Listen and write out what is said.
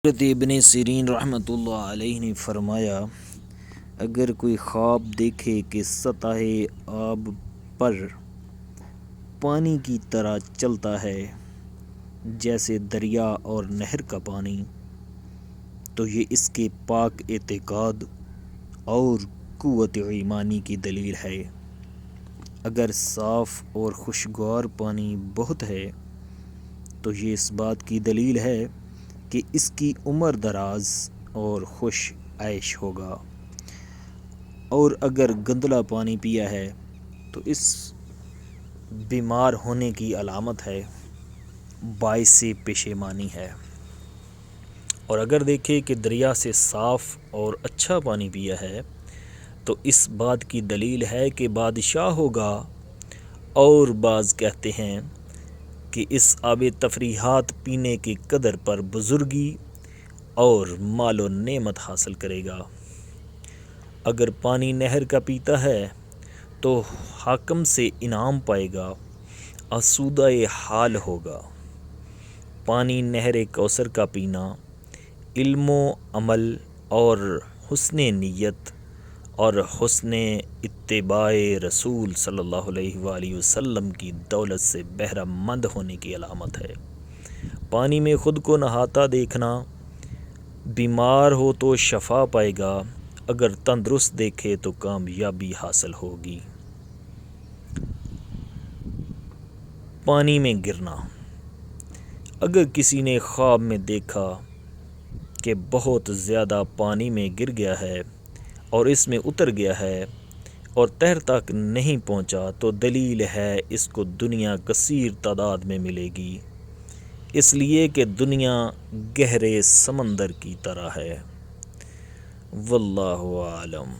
حضرت ابن سیرین رحمۃ اللہ علیہ نے فرمایا، اگر کوئی خواب دیکھے کہ سطح آب پر پانی کی طرح چلتا ہے جیسے دریا اور نہر کا پانی، تو یہ اس کے پاک اعتقاد اور قوت ایمانی کی دلیل ہے۔ اگر صاف اور خوشگوار پانی بہت ہے تو یہ اس بات کی دلیل ہے کہ اس کی عمر دراز اور خوش عیش ہوگا، اور اگر گندلا پانی پیا ہے تو اس بیمار ہونے کی علامت ہے، باعث پشیمانی ہے۔ اور اگر دیکھے کہ دریا سے صاف اور اچھا پانی پیا ہے تو اس بات کی دلیل ہے کہ بادشاہ ہوگا، اور بعض کہتے ہیں کہ اس آب تفریحات پینے کی قدر پر بزرگی اور مال و نعمت حاصل کرے گا۔ اگر پانی نہر کا پیتا ہے تو حاکم سے انعام پائے گا، آسودہ حال ہوگا۔ پانی نہر کوثر کا پینا علم و عمل اور حسن نیت اور حسن اتباع رسول صلی اللہ علیہ وآلہ وسلم کی دولت سے بہرہ مند ہونے کی علامت ہے۔ پانی میں خود کو نہاتا دیکھنا، بیمار ہو تو شفا پائے گا، اگر تندرست دیکھے تو کامیابی حاصل ہوگی۔ پانی میں گرنا، اگر کسی نے خواب میں دیکھا کہ بہت زیادہ پانی میں گر گیا ہے اور اس میں اتر گیا ہے اور تہہ تک نہیں پہنچا تو دلیل ہے اس کو دنیا کثیر تعداد میں ملے گی، اس لیے کہ دنیا گہرے سمندر کی طرح ہے۔ واللہ اعلم۔